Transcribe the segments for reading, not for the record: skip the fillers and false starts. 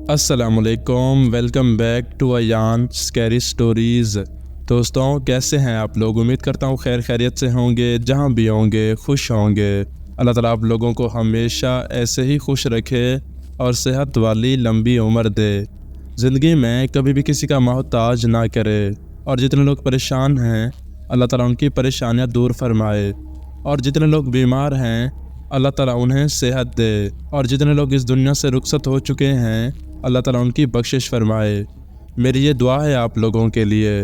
अस्सलाम वालेकुम, welcome back to Ayaan scary stories. दोस्तों, कैसे हैं आप लोग? उम्मीद करता हूँ खैर खैरियत से होंगे, जहाँ भी होंगे खुश होंगे। अल्लाह ताला आप लोगों को हमेशा ऐसे ही खुश रखे और सेहत वाली लंबी उम्र दे। ज़िंदगी में कभी भी किसी का मोहताज ना करे। और जितने लोग परेशान हैं अल्लाह ताला उनकी परेशानियाँ दूर फरमाए। और जितने लोग बीमार हैं अल्लाह ताला उन्हें सेहत दे। और जितने लोग इस दुनिया से रुखसत हो चुके हैं अल्लाह ताला उनकी बख्शिश फरमाए। मेरी ये दुआ है आप लोगों के लिए,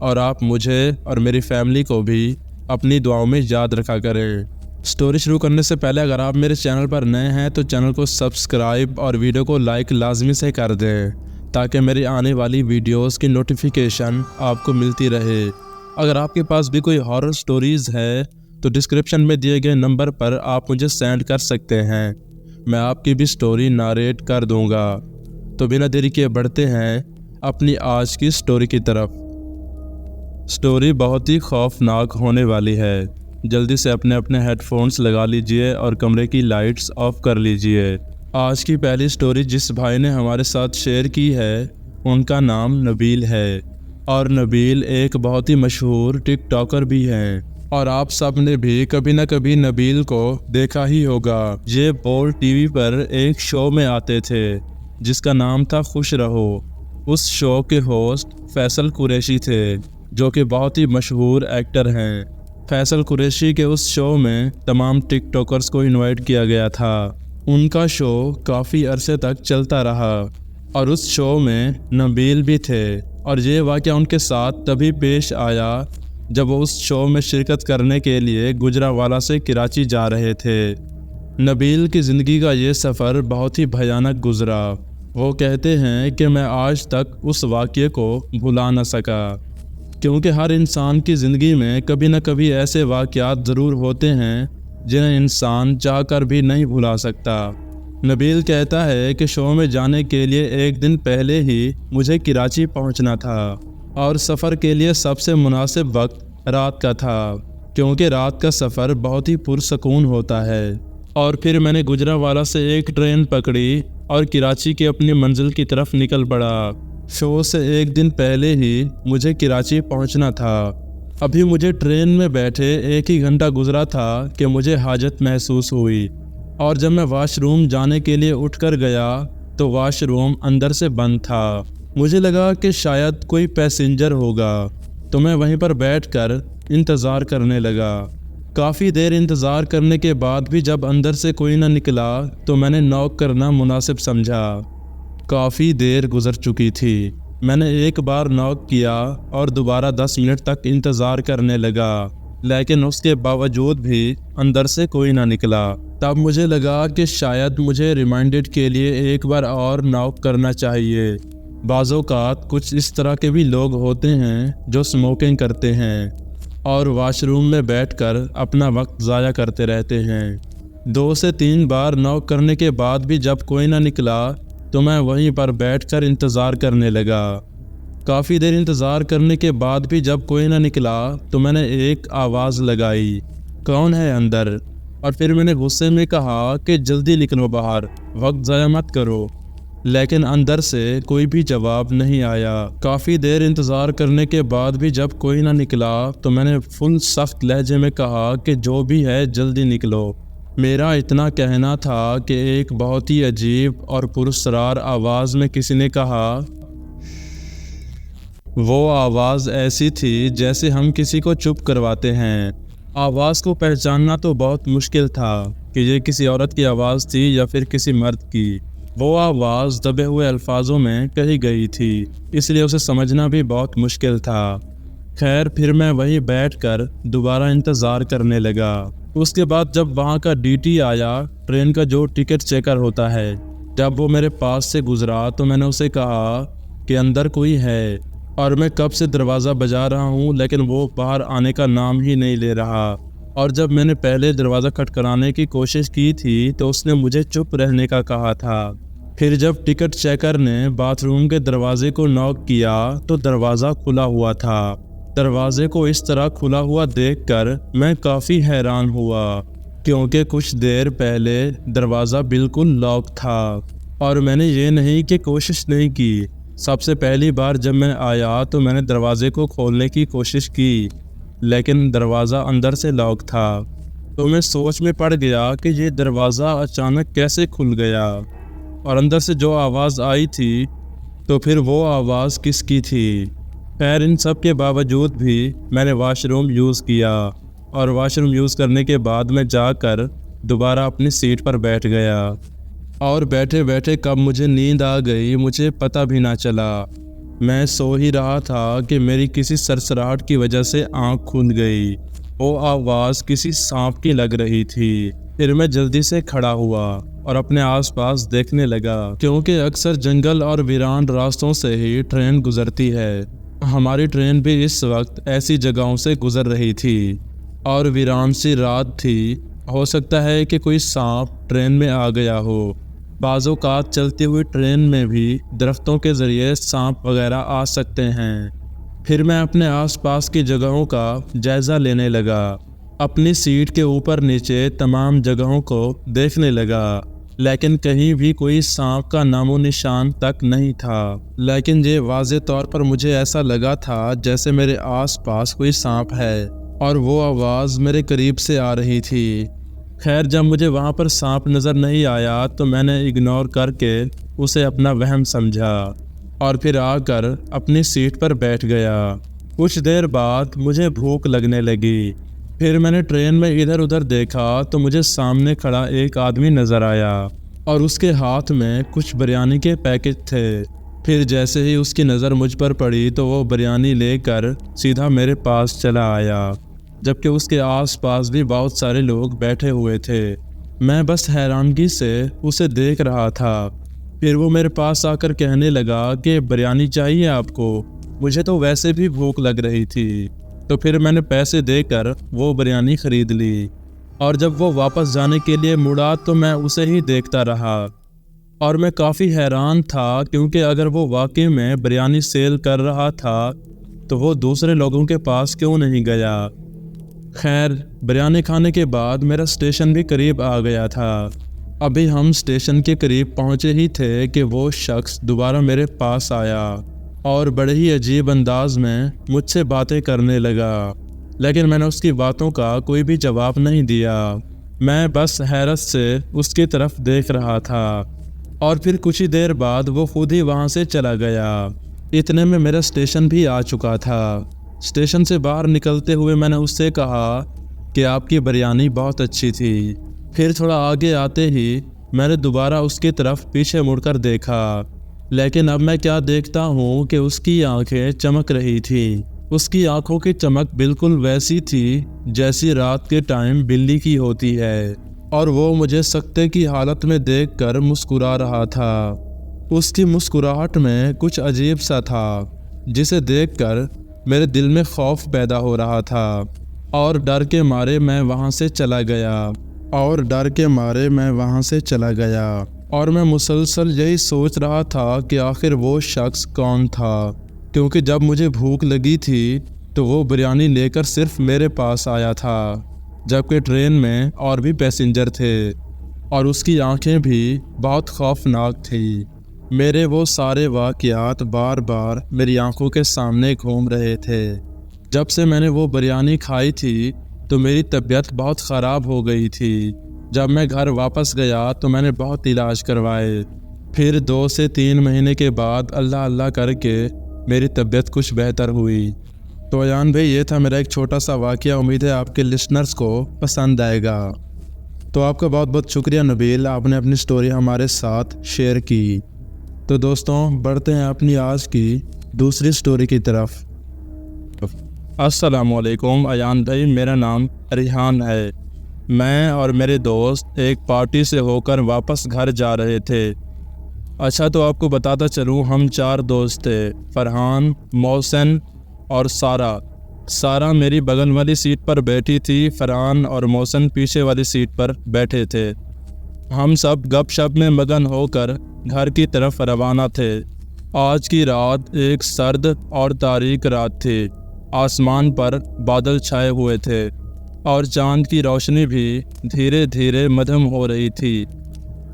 और आप मुझे और मेरी फैमिली को भी अपनी दुआओं में याद रखा करें। स्टोरी शुरू करने से पहले अगर आप मेरे चैनल पर नए हैं तो चैनल को सब्सक्राइब और वीडियो को लाइक लाजमी से कर दें, ताकि मेरी आने वाली वीडियोस की नोटिफिकेशन आपको मिलती रहे। अगर आपके पास भी कोई हॉरर स्टोरीज़ है तो डिस्क्रिप्शन में दिए गए नंबर पर आप मुझे सेंड कर सकते हैं, मैं आपकी भी स्टोरी नारेट कर दूंगा। तो बिना देरी किए बढ़ते हैं अपनी आज की स्टोरी की तरफ। स्टोरी बहुत ही खौफनाक होने वाली है। जल्दी से अपने अपने हेडफोन्स लगा लीजिए और कमरे की लाइट्स ऑफ कर लीजिए। आज की पहली स्टोरी जिस भाई ने हमारे साथ शेयर की है उनका नाम नबील है, और नबील एक बहुत ही मशहूर टिकटॉकर भी हैं। और आप सब ने भी कभी न कभी नबील को देखा ही होगा। ये बोल टीवी पर एक शो में आते थे जिसका नाम था खुश रहो। उस शो के होस्ट फैसल कुरैशी थे, जो कि बहुत ही मशहूर एक्टर हैं। फैसल कुरैशी के उस शो में तमाम टिकटॉकर्स को इनवाइट किया गया था। उनका शो काफ़ी अरसे तक चलता रहा और उस शो में नबील भी थे। और ये वाक़या उनके साथ तभी पेश आया जब वो उस शो में शिरकत करने के लिए गुजरावाला से कराची जा रहे थे। नबील की ज़िंदगी का ये सफ़र बहुत ही भयानक गुजरा। वो कहते हैं कि मैं आज तक उस वाक़ये को भुला न सका, क्योंकि हर इंसान की ज़िंदगी में कभी न कभी ऐसे वाक़यात ज़रूर होते हैं जिन्हें इंसान चाहकर भी नहीं भुला सकता। नबील कहता है कि शो में जाने के लिए एक दिन पहले ही मुझे कराची पहुंचना था, और सफ़र के लिए सबसे मुनासिब वक्त रात का था, क्योंकि रात का सफ़र बहुत ही पुरसकून होता है। और फिर मैंने गुजरावाला से एक ट्रेन पकड़ी और कराची की अपनी मंजिल की तरफ निकल पड़ा। शो से एक दिन पहले ही मुझे कराची पहुंचना था। अभी मुझे ट्रेन में बैठे 1 ही घंटा गुजरा था कि मुझे हाजत महसूस हुई, और जब मैं वॉशरूम जाने के लिए उठकर गया तो वॉशरूम अंदर से बंद था। मुझे लगा कि शायद कोई पैसेंजर होगा, तो मैं वहीं पर बैठकर इंतज़ार करने लगा। काफ़ी देर इंतज़ार करने के बाद भी जब अंदर से कोई ना निकला तो मैंने नॉक करना मुनासिब समझा। काफ़ी देर गुजर चुकी थी। मैंने एक बार नॉक किया और दोबारा 10 मिनट तक इंतज़ार करने लगा, लेकिन उसके बावजूद भी अंदर से कोई ना निकला। तब मुझे लगा कि शायद मुझे रिमाइंडेड के लिए एक बार और नॉक करना चाहिए। बाज़ोकात कुछ इस तरह के भी लोग होते हैं जो स्मोकिंग करते हैं और वॉशरूम में बैठकर अपना वक्त ज़ाया करते रहते हैं। 2 से 3 बार नॉक करने के बाद भी जब कोई ना निकला तो मैं वहीं पर बैठकर इंतज़ार करने लगा। काफ़ी देर इंतज़ार करने के बाद भी जब कोई ना निकला तो मैंने एक आवाज़ लगाई, कौन है अंदर? और फिर मैंने गुस्से में कहा कि जल्दी निकलो बाहर, वक्त ज़ाया मत करो। लेकिन अंदर से कोई भी जवाब नहीं आया। काफ़ी देर इंतज़ार करने के बाद भी जब कोई ना निकला तो मैंने फुल सख्त लहजे में कहा कि जो भी है जल्दी निकलो। मेरा इतना कहना था कि एक बहुत ही अजीब और पुरस्रार आवाज़ में किसी ने कहा। वो आवाज़ ऐसी थी जैसे हम किसी को चुप करवाते हैं। आवाज़ को पहचानना तो बहुत मुश्किल था कि ये किसी औरत की आवाज़ थी या फिर किसी मर्द की। वो आवाज़ दबे हुए अल्फाजों में कही गई थी, इसलिए उसे समझना भी बहुत मुश्किल था। खैर, फिर मैं वहीं बैठकर दोबारा इंतज़ार करने लगा। उसके बाद जब वहाँ का डीटी आया, ट्रेन का जो टिकट चेकर होता है, जब वो मेरे पास से गुज़रा तो मैंने उसे कहा कि अंदर कोई है, और मैं कब से दरवाज़ा बजा रहा हूँ लेकिन वो बाहर आने का नाम ही नहीं ले रहा। और जब मैंने पहले दरवाज़ा खटखटाने की कोशिश की थी तो उसने मुझे चुप रहने का कहा था। फिर जब टिकट चेकर ने बाथरूम के दरवाजे को नॉक किया तो दरवाज़ा खुला हुआ था। दरवाजे को इस तरह खुला हुआ देखकर मैं काफ़ी हैरान हुआ, क्योंकि कुछ देर पहले दरवाज़ा बिल्कुल लॉक था। اور میں نے یہ نہیں کہ کوشش نہیں کی۔ سب سے پہلی بار جب میں آیا تو میں نے دروازے کو کھولنے کی کوشش کی، لیکن دروازہ اندر سے لاک تھا۔ تو میں سوچ میں پڑ گیا کہ یہ دروازہ اچانک کیسے کھل گیا، اور اندر سے جو آواز آئی تھی تو پھر وہ آواز کس کی تھی۔ خیر ان سب کے باوجود بھی میں نے واش روم یوز کیا، اور واش روم یوز کرنے کے بعد میں جا کر دوبارہ اپنی سیٹ پر بیٹھ گیا، اور بیٹھے بیٹھے کب مجھے نیند آ گئی مجھے پتہ بھی نہ چلا۔ میں سو ہی رہا تھا کہ میری کسی سرسراہٹ کی وجہ سے آنکھ کھل گئی۔ وہ آواز کسی سانپ کی لگ رہی تھی۔ پھر میں جلدی سے کھڑا ہوا اور اپنے آس پاس دیکھنے لگا، کیونکہ اکثر جنگل اور ویران راستوں سے ہی ٹرین گزرتی ہے۔ ہماری ٹرین بھی اس وقت ایسی جگہوں سے گزر رہی تھی، اور ویران سی رات تھی۔ ہو سکتا ہے کہ کوئی سانپ ٹرین میں آ گیا ہو۔ بعض اوقات چلتی ہوئی ٹرین میں بھی درختوں کے ذریعے سانپ وغیرہ آ سکتے ہیں۔ پھر میں اپنے آس پاس کی جگہوں کا جائزہ لینے لگا، اپنی سیٹ کے اوپر نیچے تمام جگہوں کو دیکھنے لگا، لیکن کہیں بھی کوئی سانپ کا نام و نشان تک نہیں تھا۔ لیکن یہ واضح طور پر مجھے ایسا لگا تھا جیسے میرے آس پاس کوئی سانپ ہے، اور وہ آواز میرے قریب سے آ رہی تھی۔ خیر جب مجھے وہاں پر سانپ نظر نہیں آیا تو میں نے اگنور کر کے اسے اپنا وہم سمجھا، اور پھر آ کر اپنی سیٹ پر بیٹھ گیا۔ کچھ دیر بعد مجھے بھوک لگنے لگی۔ پھر میں نے ٹرین میں ادھر ادھر دیکھا تو مجھے سامنے کھڑا ایک آدمی نظر آیا، اور اس کے ہاتھ میں کچھ بریانی کے پیکٹ تھے۔ پھر جیسے ہی اس کی نظر مجھ پر پڑی تو وہ بریانی لے کر سیدھا میرے پاس چلا آیا، جبکہ اس کے آس پاس بھی بہت سارے لوگ بیٹھے ہوئے تھے۔ میں بس حیرانگی سے اسے دیکھ رہا تھا۔ پھر وہ میرے پاس آ کر کہنے لگا کہ بریانی چاہیے آپ کو؟ مجھے تو ویسے بھی بھوک لگ رہی تھی۔ تو پھر میں نے پیسے دے کر وہ بریانی خرید لی، اور جب وہ واپس جانے کے لیے مڑا تو میں اسے ہی دیکھتا رہا، اور میں کافی حیران تھا کیونکہ اگر وہ واقعی میں بریانی سیل کر رہا تھا تو وہ دوسرے لوگوں کے پاس کیوں نہیں گیا۔ خیر بریانی کھانے کے بعد میرا اسٹیشن بھی قریب آ گیا تھا۔ ابھی ہم اسٹیشن کے قریب پہنچے ہی تھے کہ وہ شخص دوبارہ میرے پاس آیا، اور بڑے ہی عجیب انداز میں مجھ سے باتیں کرنے لگا، لیکن میں نے اس کی باتوں کا کوئی بھی جواب نہیں دیا۔ میں بس حیرت سے اس کی طرف دیکھ رہا تھا، اور پھر کچھ ہی دیر بعد وہ خود ہی وہاں سے چلا گیا۔ اتنے میں میرا اسٹیشن بھی آ چکا تھا۔ اسٹیشن سے باہر نکلتے ہوئے میں نے اس سے کہا کہ آپ کی بریانی بہت اچھی تھی۔ پھر تھوڑا آگے آتے ہی میں نے دوبارہ اس کی طرف پیچھے مڑ کر دیکھا، لیکن اب میں کیا دیکھتا ہوں کہ اس کی آنکھیں چمک رہی تھیں۔ اس کی آنکھوں کی چمک بالکل ویسی تھی جیسی رات کے ٹائم بلی کی ہوتی ہے، اور وہ مجھے سکتے کی حالت میں دیکھ کر مسکرا رہا تھا۔ اس کی مسکراہٹ میں کچھ عجیب سا تھا جسے دیکھ کر میرے دل میں خوف پیدا ہو رہا تھا، اور ڈر کے مارے میں وہاں سے چلا گیا، اور میں مسلسل یہی سوچ رہا تھا کہ آخر وہ شخص کون تھا، کیونکہ جب مجھے بھوک لگی تھی تو وہ بریانی لے کر صرف میرے پاس آیا تھا، جبکہ ٹرین میں اور بھی پیسنجر تھے، اور اس کی آنکھیں بھی بہت خوفناک تھیں۔ میرے وہ سارے واقعات بار بار میری آنکھوں کے سامنے گھوم رہے تھے۔ جب سے میں نے وہ بریانی کھائی تھی تو میری طبیعت بہت خراب ہو گئی تھی۔ جب میں گھر واپس گیا تو میں نے بہت علاج کروائے۔ پھر 2 سے 3 مہینے کے بعد اللہ اللہ کر کے میری طبیعت کچھ بہتر ہوئی۔ تو ایان بھائی یہ تھا میرا ایک چھوٹا سا واقعہ، امید ہے آپ کے لسنرز کو پسند آئے گا۔ تو آپ کا بہت بہت شکریہ نبیل، آپ نے اپنی سٹوری ہمارے ساتھ شیئر کی۔ تو دوستوں بڑھتے ہیں اپنی آج کی دوسری سٹوری کی طرف۔ السلام علیکم ایان بھائی، میرا نام ریحان ہے۔ میں اور میرے دوست ایک پارٹی سے ہو کر واپس گھر جا رہے تھے۔ اچھا تو آپ کو بتاتا چلوں، ہم 4 دوست تھے، فرحان، محسن اور سارا میری بغل والی سیٹ پر بیٹھی تھی، فرحان اور محسن پیچھے والی سیٹ پر بیٹھے تھے۔ ہم سب گپ شپ میں مگن ہو کر گھر کی طرف روانہ تھے۔ آج کی رات ایک سرد اور تاریک رات تھی۔ آسمان پر بادل چھائے ہوئے تھے اور چاند کی روشنی بھی دھیرے دھیرے مدھم ہو رہی تھی۔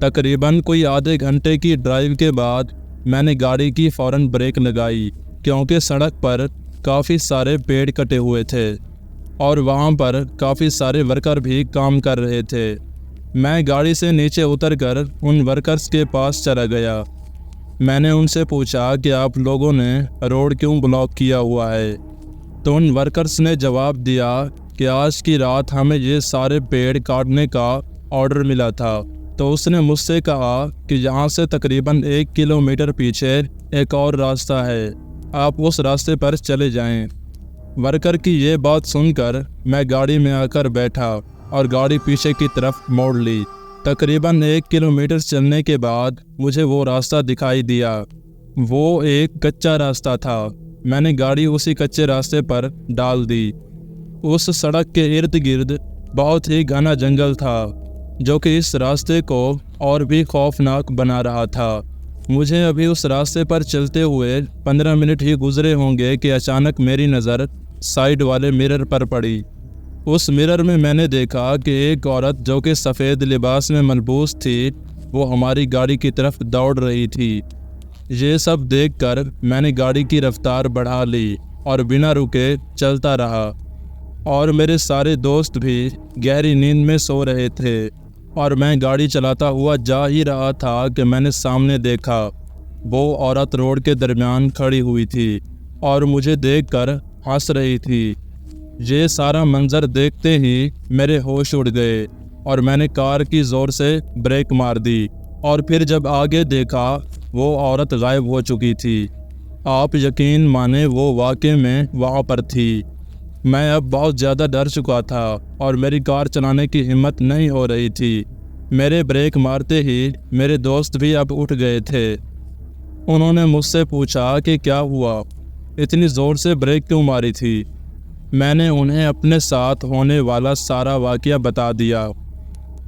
तकरीबन कोई आधे घंटे की ड्राइव के बाद मैंने गाड़ी की फ़ौरन ब्रेक लगाई, क्योंकि सड़क पर काफ़ी सारे पेड़ कटे हुए थे और वहाँ पर काफ़ी सारे वर्कर भी काम कर रहे थे। मैं गाड़ी से नीचे उतरकर उन वर्कर्स के पास चला गया। मैंने उनसे पूछा कि आप लोगों ने रोड क्यों ब्लॉक किया हुआ है। तो उन वर्कर्स ने जवाब दिया कि आज की रात हमें ये सारे पेड़ काटने का ऑर्डर मिला था। तो उसने मुझसे कहा कि यहाँ से तकरीबन 1 किलोमीटर पीछे एक और रास्ता है, आप उस रास्ते पर चले जाएं। वर्कर की ये बात सुनकर मैं गाड़ी में आकर बैठा और गाड़ी पीछे की तरफ मोड़ ली। तकरीबन 1 किलोमीटर चलने के बाद मुझे वो रास्ता दिखाई दिया। वो एक कच्चा रास्ता था। मैंने गाड़ी उसी कच्चे रास्ते पर डाल दी। उस सड़क के इर्द गिर्द बहुत ही घना जंगल था, जो कि इस रास्ते को और भी खौफनाक बना रहा था। मुझे अभी उस रास्ते पर चलते हुए 15 मिनट ही गुजरे होंगे कि अचानक मेरी नज़र साइड वाले मिरर पर पड़ी। उस मिरर में मैंने देखा कि एक औरत जो कि सफ़ेद लिबास में मलबूस थी, वो हमारी गाड़ी की तरफ दौड़ रही थी। ये सब देखकर मैंने गाड़ी की रफ्तार बढ़ा ली और बिना रुके चलता रहा, और मेरे सारे दोस्त भी गहरी नींद में सो रहे थे। और मैं गाड़ी चलाता हुआ जा ही रहा था कि मैंने सामने देखा, वो औरत रोड के दरमियान खड़ी हुई थी और मुझे देखकर हंस रही थी। ये सारा मंजर देखते ही मेरे होश उड़ गए और मैंने कार की ज़ोर से ब्रेक मार दी, और फिर जब आगे देखा वो औरत गायब हो चुकी थी। आप यकीन माने वो वाकई में वहाँ पर थी। मैं अब बहुत ज़्यादा डर चुका था और मेरी कार चलाने की हिम्मत नहीं हो रही थी। मेरे ब्रेक मारते ही मेरे दोस्त भी अब उठ गए थे। उन्होंने मुझसे पूछा कि क्या हुआ, इतनी ज़ोर से ब्रेक क्यों मारी थी। मैंने उन्हें अपने साथ होने वाला सारा वाक़या बता दिया,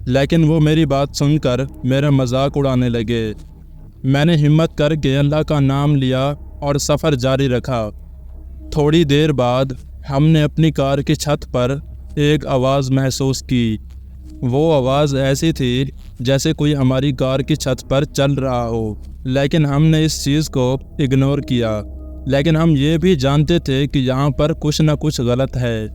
लेकिन वो मेरी बात सुनकर मेरा मजाक उड़ाने लगे। मैंने हिम्मत करके अल्लाह का नाम लिया और सफ़र जारी रखा। थोड़ी देर बाद हमने अपनी कार की छत पर एक आवाज़ महसूस की। वो आवाज़ ऐसी थी जैसे कोई हमारी कार की छत पर चल रहा हो, लेकिन हमने इस चीज़ को इग्नोर किया। लेकिन हम ये भी जानते थे कि यहाँ पर कुछ न कुछ गलत है,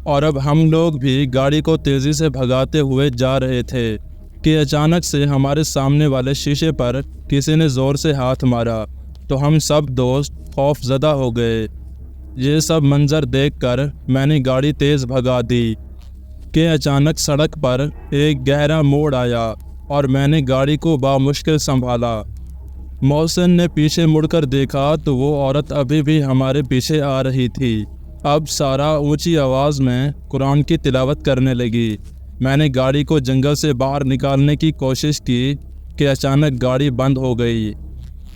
और अब हम लोग भी गाड़ी को तेज़ी से भगाते हुए जा रहे थे कि अचानक से हमारे सामने वाले शीशे पर किसी ने ज़ोर से हाथ मारा। तो हम सब दोस्त खौफज़दा हो गए। ये सब मंजर देखकर मैंने गाड़ी तेज़ भगा दी कि अचानक सड़क पर एक गहरा मोड़ आया और मैंने गाड़ी को बामुश्किल संभाला। मौसन ने पीछे मुड़कर देखा तो वो औरत अभी भी हमारे पीछे आ रही थी। अब सारा ऊंची आवाज़ में कुरान की तिलावत करने लगी। मैंने गाड़ी को जंगल से बाहर निकालने की कोशिश की कि अचानक गाड़ी बंद हो गई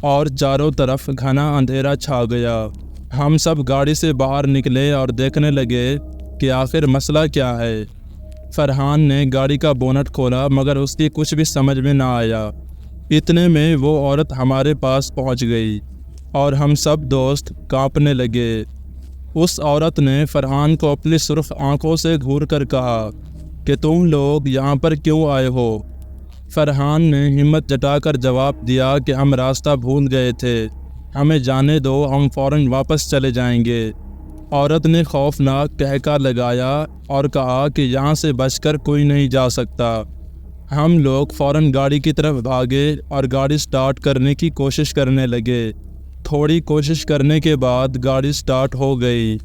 और चारों तरफ घना अंधेरा छा गया। हम सब गाड़ी से बाहर निकले और देखने लगे कि आखिर मसला क्या है। फरहान ने गाड़ी का बोनट खोला, मगर उसकी कुछ भी समझ में ना आया। इतने में वो औरत हमारे पास पहुंच गई और हम सब दोस्त कांपने लगे। उस औरत ने फरहान को अपनी सुर्ख आंखों से घूर कर कहा कि तुम लोग यहाँ पर क्यों आए हो। फरहान ने हिम्मत जताकर जवाब दिया कि हम रास्ता भूल गए थे, हमें जाने दो, हम फ़ौरन वापस चले जाएंगे। औरत ने खौफनाक कहका लगाया और कहा कि यहाँ से बचकर कोई नहीं जा सकता। हम लोग फ़ौरन गाड़ी की तरफ भागे और गाड़ी स्टार्ट करने की कोशिश करने लगे। थोड़ी कोशिश करने के बाद गाड़ी स्टार्ट हो गई।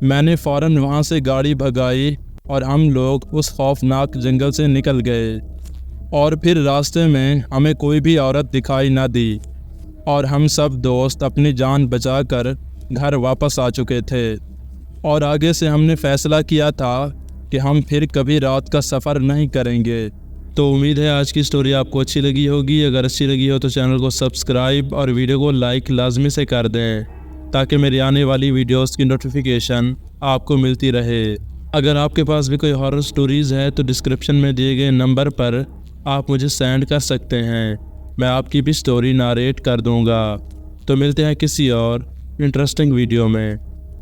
मैंने फ़ौरन वहाँ से गाड़ी भगाई और हम लोग उस खौफनाक जंगल से निकल गए। और फिर रास्ते में हमें कोई भी औरत दिखाई ना दी और हम सब दोस्त अपनी जान बचाकर घर वापस आ चुके थे। और आगे से हमने फ़ैसला किया था कि हम फिर कभी रात का सफ़र नहीं करेंगे। तो उम्मीद है आज की स्टोरी आपको अच्छी लगी होगी। अगर अच्छी लगी हो तो चैनल को सब्सक्राइब और वीडियो को लाइक लाजमी से कर दें, ताकि मेरी आने वाली वीडियोस की नोटिफिकेशन आपको मिलती रहे। अगर आपके पास भी कोई हॉरर स्टोरीज़ है तो डिस्क्रिप्शन में दिए गए नंबर पर आप मुझे सेंड कर सकते हैं, मैं आपकी भी स्टोरी नारेट कर दूंगा। तो मिलते हैं किसी और इंटरेस्टिंग वीडियो में,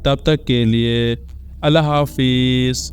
तब तक के लिए अल्लाह हाफिज़।